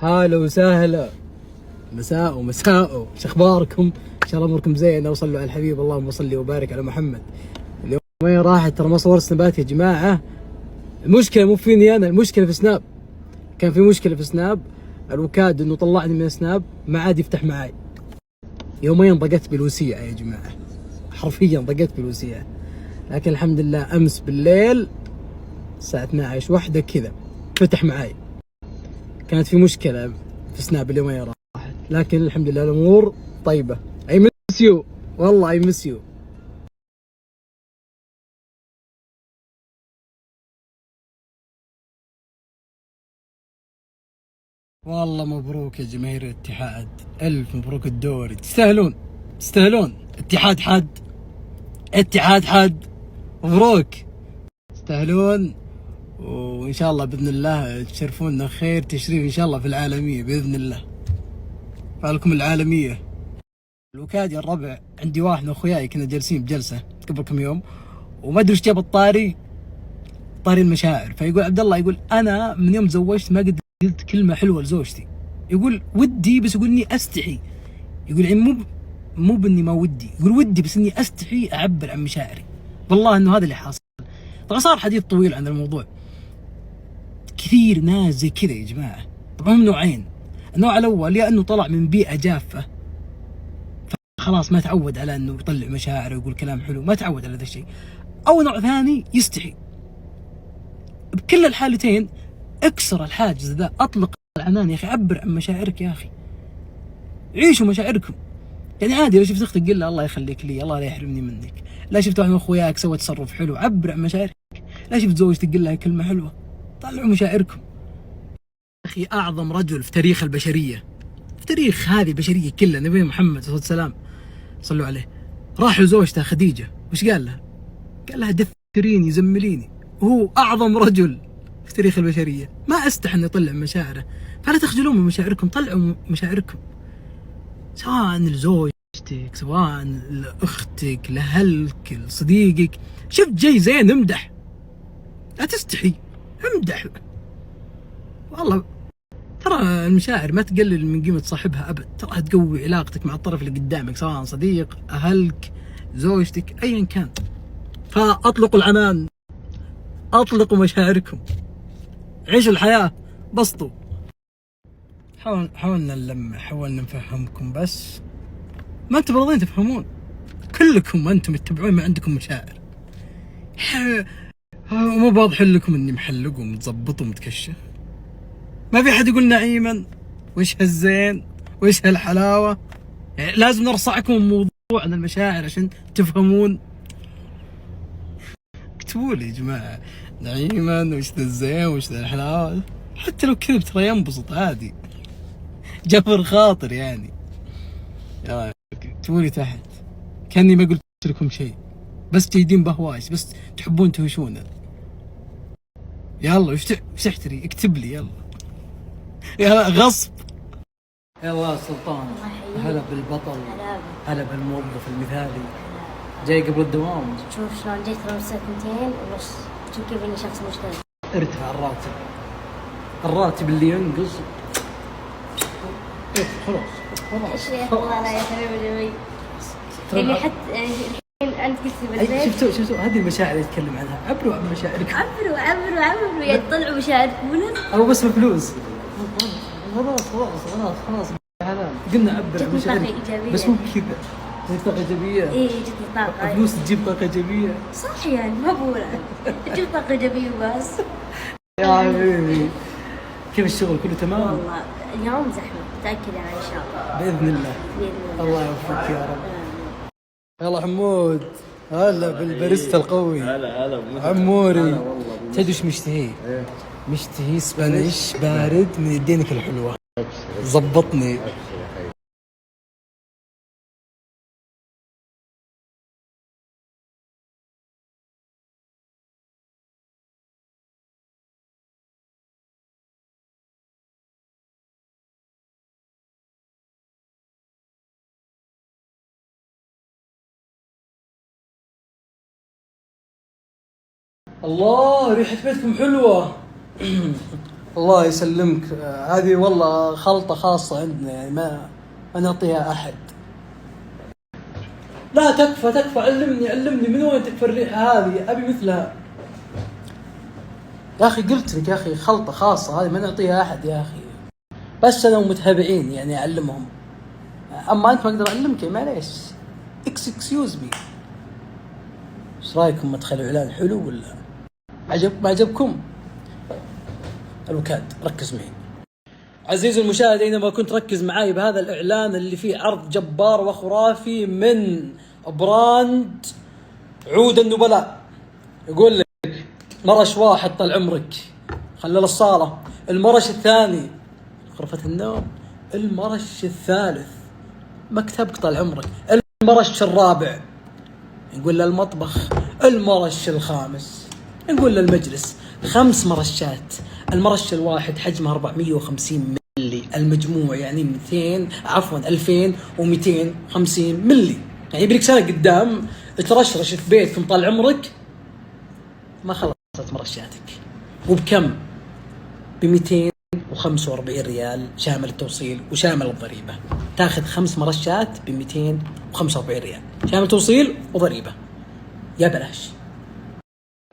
هلا وسهلا، مساء ومساء، شو اخباركم؟ ان شاء الله اموركم زينه وصلوا على الحبيب، اللهم صل وبارك على محمد. اليوم وين راحت؟ ترى ما صورت سنابات يا جماعه. المشكله مو فيني انا، المشكله في سناب. كان في مشكله في سناب، الوكاد انه طلعني من سناب ما عاد يفتح معي. يومين ضقت بالوسيعه يا جماعه، حرفيا ضقت بالوسيعه. لكن الحمد لله امس بالليل الساعه 12 واحدة كذا فتح معي. كانت في مشكله في سناب اليومين راحت، لكن الحمد لله الامور طيبه. اي مس يو، والله اي مس يو. والله مبروك يا جماهير الاتحاد، الف مبروك الدوري، تستاهلون تستاهلون. اتحاد حد، اتحاد حد، مبروك تستاهلون. وان شاء الله باذن الله تشرفونا خير تشريف ان شاء الله في العالميه باذن الله. فالكم العالميه. الوكاد يا الربع، عندي واحد من اخوياي كنا جالسين بجلسه قبل كم يوم وما ادري ايش جاب الطاري، طاري المشاعر. فيقول عبد الله، يقول انا من يوم تزوجت ما قد قلت كلمه حلوه لزوجتي. يقول ودي بس يقول اني استحي. يقول يعني مو باني ما ودي، يقول ودي بس اني استحي اعبر عن مشاعري. والله انه هذا اللي حاصل. طبعا صار حديث طويل عن الموضوع. كثير ناس زي كذا يا جماعه. طبعا هم نوعين. النوع الاول يا انه طلع من بيئه جافه خلاص ما تعود على انه يطلع مشاعره ويقول كلام حلو، ما تعود على هذا الشيء. او نوع ثاني يستحي. بكل الحالتين اكسر الحاجز ذا، اطلق العنان يا اخي، عبر عن مشاعرك يا اخي، عيشوا مشاعركم. يعني عادي لو شفت اختك قل لها الله يخليك لي، الله لا يحرمني منك. لا شفت واحد من اخوياك سوى تصرف حلو، عبر عن مشاعرك. لا شفت زوجتك قل لها كلمه حلوه، طلعوا مشاعركم. اخي اعظم رجل في تاريخ البشريه، في تاريخ هذه البشريه كلها، نبي محمد صلى الله عليه وسلم، صلوا عليه، راح لزوجته خديجه، وش قال لها؟ قال لها دثريني زمليني. وهو اعظم رجل في تاريخ البشريه، ما استحى انه يطلع مشاعره. فلا تخجلون من مشاعركم، طلعوا مشاعركم، سواء لزوجتك، سواء لاختك، لاهلك، لصديقك. شفت جاي زين امدح، لا تستحي، امدح. والله ترى المشاعر ما تقلل من قيمه صاحبها ابد، ترى تقوي علاقتك مع الطرف اللي قدامك، سواء صديق، اهلك، زوجتك، ايا كان. فاطلقوا العنان، اطلقوا مشاعركم، عيشوا الحياه، بسطوا. حاولنا نلمح، حاولنا نفهمكم، بس ما انتم راضين تفهمون. كلكم انتم تتبعون ما عندكم مشاعر. مو واضح لكم اني محلق ومتظبط ومتكشف؟ ما في احد يقول نعيما وش هالزين وش هالحلاوه؟ يعني لازم نرصعكم موضوع عن المشاعر عشان تفهمون. اكتبوا لي يا جماعه نعيما وش ذا الزين وش ذا الحلاوه، حتى لو كذب ترى ينبسط عادي، جبر خاطر يعني. اكتبوا لي تحت كاني ما قلت لكم شيء، بس جيدين بهوايش، بس تحبون تهوشونا. يلا وش تحتري؟ اكتب لي يلا، يلا غصب. يلا سلطان، هلا بالبطل، هلا بالموظف المثالي، جاي قبل الدوام. شوف شلون جيت ترى الساعة 2 وبس، كيف اني شخص مجتهد. ارتفع الراتب، الراتب اللي ينقص. خلاص والله لا يا حبيبي جميل. اللي حتى الحين انت قلت لي بالبيت. شفتوا هذه المشاعر اللي اتكلم عنها. عبروا عن مشاعركم، عبروا يا تطلعوا مشاعركم ولا او بس بفلوس. خلاص قلنا عبر عن مشاعركم، بس مو كذا. جت طاقة إيجابية. إيه جتني طاقة. فلوس تجيب طاقة إيجابية. صح يعني ما بقول تجيب طاقة إيجابية بس. يا حبيبي كيف الشغل كله تمام؟ والله اليوم زحمة، متأكد يعني إن شاء الله. بإذن الله. الله يوفقك يا رب. يلا حمود، هلا بالباريستا القوي. هلا عموري. تدري وش مشتهي؟ مشتهي سبانيش بارد من يدينك الحلوة. زبطني. الله ريحة بيتكم حلوة. الله يسلمك. هذه والله خلطة خاصة عندنا، يعني ما نعطيها أحد. لا تكفى علمني من وين تكفى الريحة هذه، أبي مثلها يا أخي. قلت لك يا أخي خلطة خاصة هذه ما نعطيها أحد يا أخي، بس أنا ومتابعين يعني أعلمهم. أما أنت ما أقدر أعلمك، معليش اكسكيوز مي. ايش رايكم مدخل اعلان حلو ولا ما عجبكم؟ الوكاد ركز معي عزيزي المشاهد، اينما كنت ركز معي بهذا الاعلان اللي فيه عرض جبار وخرافي من براند عود النبلاء. يقول لك مرش واحد طال عمرك خلى الصالة، المرش الثاني غرفة النوم، المرش الثالث مكتبك طال عمرك، المرش الرابع نقول له المطبخ، المرش الخامس نقول له المجلس. 5 مرشات، المرش الواحد حجمه 450 ملي، المجموع يعني 2250 ملي، يعني يبيلك سنة قدام ترشرش في بيتكم طال عمرك ما خلصت مرشاتك. وبكم؟ ب245 ريال شامل التوصيل وشامل الضريبة. تاخذ 5 مرشات ب245 ريال شامل توصيل وضريبة، يا بلاش.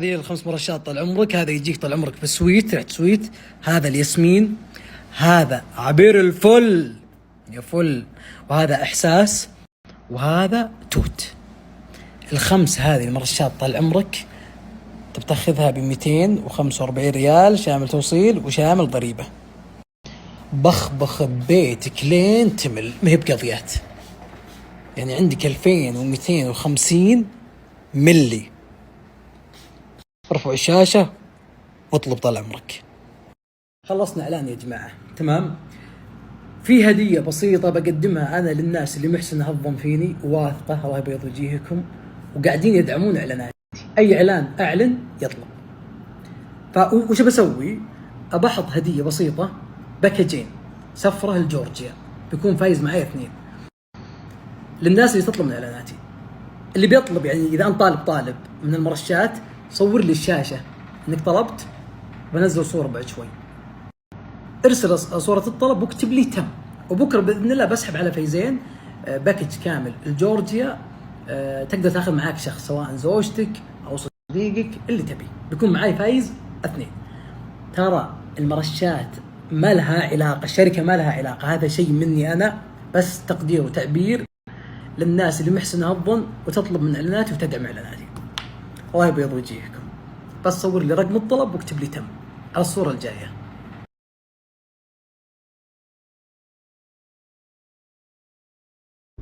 هذه ال5 مرشات طال عمرك، هذا يجيك طال عمرك في سويت، ريحة سويت، هذا الياسمين، هذا عبير الفل يا فل، وهذا إحساس، وهذا توت. ال5 هذه المرشات طال عمرك تبتاخذها ب245 ريال شامل توصيل وشامل ضريبة. بخ بيتك لين تمل، ما هي بقضيات. يعني عندك 2250 ملي. ارفعوا الشاشة واطلب طال عمرك. خلصنا اعلان يا جماعة، تمام؟ في هدية بسيطة بقدمها انا للناس اللي محسنة هالظن فيني وواثقة، الله يبيض وجيهكم، وقاعدين يدعمون اعلاناتي. اي اعلان اعلن يطلب. فوش بسوي؟ ابحط هدية بسيطة، باكجين سفرة لجورجيا، بيكون فايز معي 2 للناس اللي تطلب من اعلاناتي. اللي بيطلب يعني اذا انت طالب من المرشات، صور لي الشاشة انك طلبت، بنزل صورة بعد شوي، ارسل صورة الطلب واكتب لي تم، وبكرة باذن الله بسحب على فايزين باكج كامل لجورجيا. تقدر تاخذ معاك شخص، سواء زوجتك او صديقك اللي تبي، بيكون معاي فايز 2. ترى المرشات ما لها علاقة، الشركة ما لها علاقة، هذا شيء مني أنا بس تقدير وتعبير للناس اللي محسنة الظن وتطلب من إعلاناتي وتدعم إعلاناتي. الله يبيض وجيهكم. بس صور لي رقم الطلب واكتب لي تم على الصورة الجاية.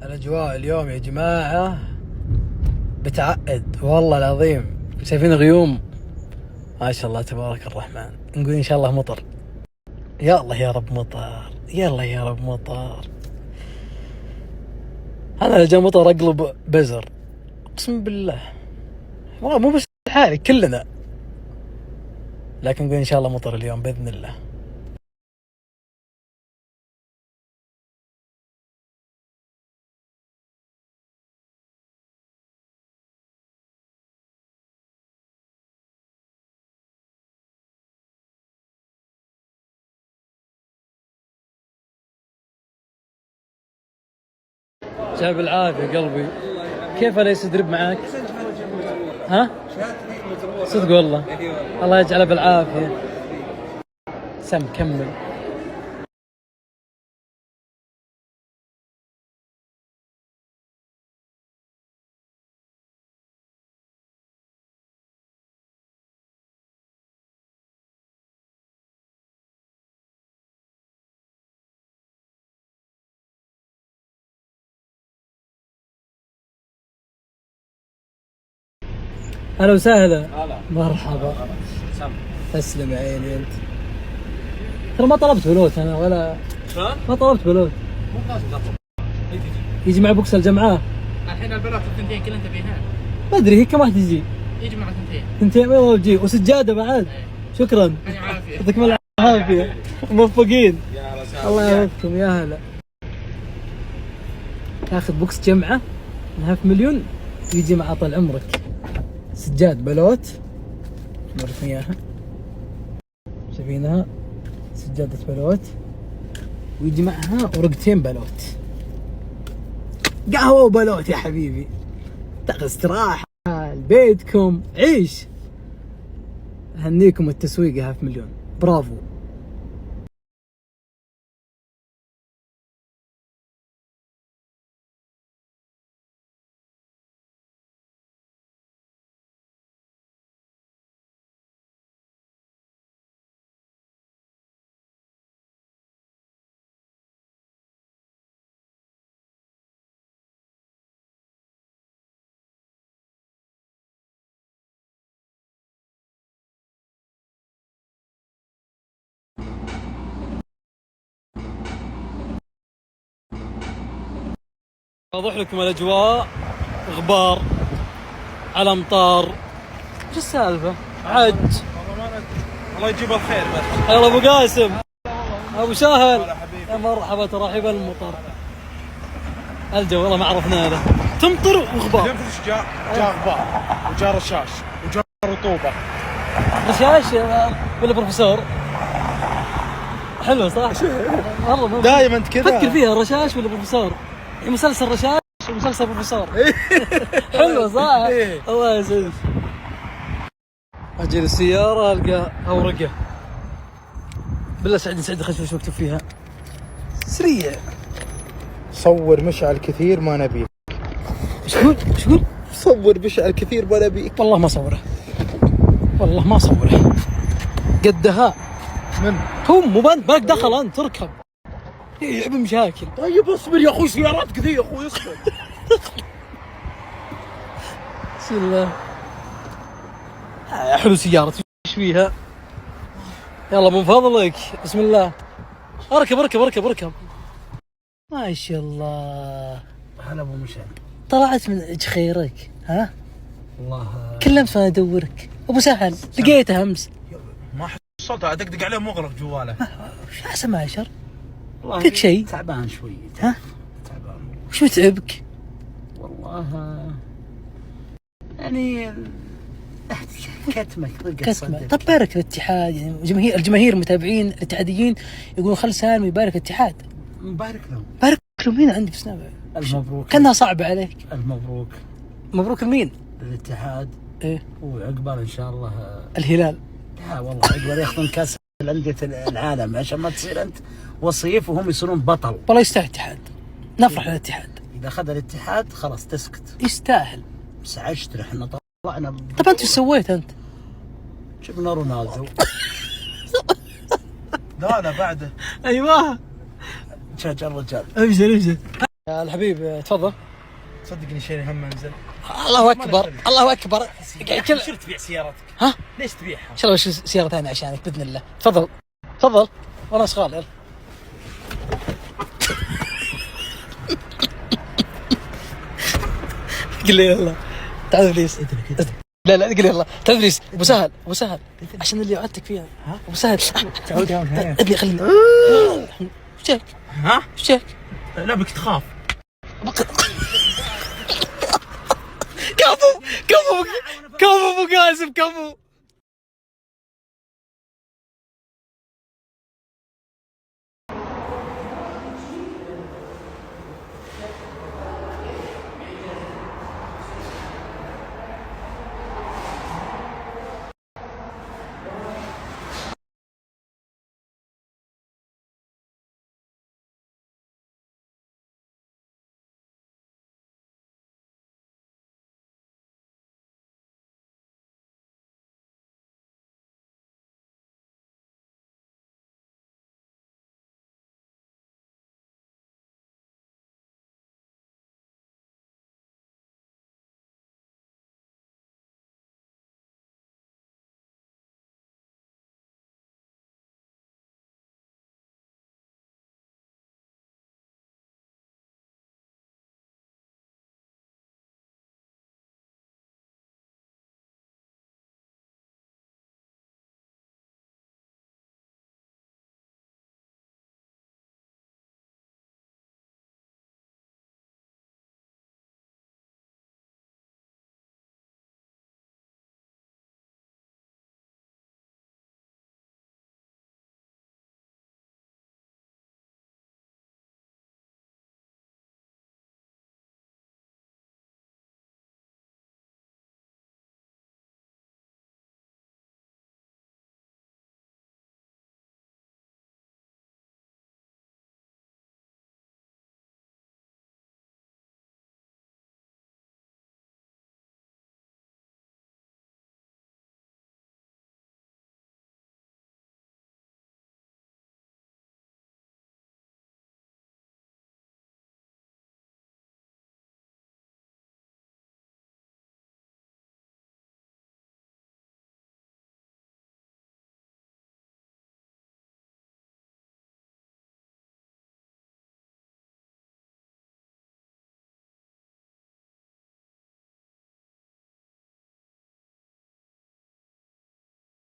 الأجواء اليوم يا جماعة بتعقد والله العظيم، شايفين غيوم ما شاء الله تبارك الرحمن. نقول إن شاء الله مطر، يا الله يا رب مطر، يلا يا رب مطر. أنا لو جاء مطر أقلب بزر أقسم بالله، مو بس حالي كلنا، لكن نقول إن شاء الله مطر اليوم بإذن الله. جاب العافية قلبي. كيف أنا يستدرب معاك؟ ها؟ صدق والله، الله يجعله بالعافية. سم كمل. أهلا وسهلا. مرحبا. تسلم يا عيني أنت. ترى ما طلبت بلوت أنا ولا ما طلبت بلوت. مو لازم تطلب. يجي مع بوكس الجمعة. الحين البلوت الثنتين كلها تبيها. ما أدري هي كم راح تجي؟ يجي مع ثنتين ما تجي، وسجادة بعد. شكرا. يعطيكم العافية. موفقين. الله يوفقكم يا هلا. تاخذ بوكس جمعة من 500,000 يجي مع طال عمرك سجاد بلوت، نوريكم اياها، شايفينها سجادة بلوت ويجي معها ورقتين بلوت. قهوة وبلوت يا حبيبي، تاخذ استراحة بيتكم، عيش. هنيكم التسويق 500,000. برافو. اوضح لكم الاجواء، غبار على امطار. ايش السالفه؟ عج. الله يجيب الخير بس. يلا ابو قاسم، ابو ساهل، يا مرحبا، ترحيبا المطر. الجو والله ما عرفنا له، تمطر وغبار. اليوم ايش جاء غبار وجاء رشاش وجاء رطوبه. رشاش ولا بروفيسور؟ حلو صح؟ والله دائما انت كذا فكر فيها، رشاش ولا بروفيسور؟ مسلسل رشاش ومسلسل بروفيسور. حلو صح؟ الله يسعدك. اجي للسيارة القى اورقة، بالله سعدني خلينا نشوف ايش مكتوب فيها. سريع. صور مشعل كثير ما نبيك. ايش تقول؟ ايش تقول؟ صور مشعل كثير ما نبيك. والله ما صوره، والله ما صوره. قدها من؟ هم مو بنت، مالك دخل انت، تركب يحب مشاكل. طيب اصبر يا اخوي، سيارات كثير يا اخوي، اصبر. بسم الله. حلو سيارة، ايش فيها؟ يلا من فضلك، بسم الله. اركب اركب اركب اركب. ما شاء الله. هلا ابو مشعل. طلعت من ايش خيرك؟ ها؟ والله كلمت وانا ادورك. ابو سهل لقيته امس. ما حصلت، ادقدق عليه مغلق جواله. وش احسن ما عشر؟ فيك شيء؟ تعبان شوي. ها؟ تعبان. وش متعبك؟ والله يعني كتمه. طب بارك الاتحاد، يعني الجماهير المتابعين الاتحاديين يقولون خل سالم يبارك الاتحاد. مبارك لهم. بارك لهم هنا عندي في سناب. المبروك. كانها صعبة عليك. المبروك. مبروك لمين؟ الاتحاد. ايه. وعقبال ان شاء الله الهلال. لا والله عقبال ياخذون كاس الانديه العالم عشان ما تصير انت وصيف وهم يصيرون بطل. والله يستاهل الاتحاد، نفرح للاتحاد. اذا اخذ الاتحاد خلاص تسكت. يستاهل. بس عشت احنا طلعنا. طب انت ايش سويت انت؟ جبنا رونالدو. لا لا بعده. ايوه. شجع الرجال. ابشر ابشر. يا الحبيب تفضل. صدقني شيء هم انزل. الله اكبر الله اكبر. ليش تبيع سيارتك؟ ها؟ ليش تبيعها؟ ان شاء الله بشوف سيارة ثانية عشانك باذن الله. تفضل تفضل وانا شغال. يلا. قل لي يلا تعال بليز. لا لا قل لي يلا تعال بليز. ابو سهل ابو سهل عشان اللي وعدتك فيها. ها ابو سهل تعود يا ولد. ادني خليني. ايش جاك؟ ها؟ ايش جاك؟ لا بك تخاف. كفو كفو كفو ابو قاسم كفو.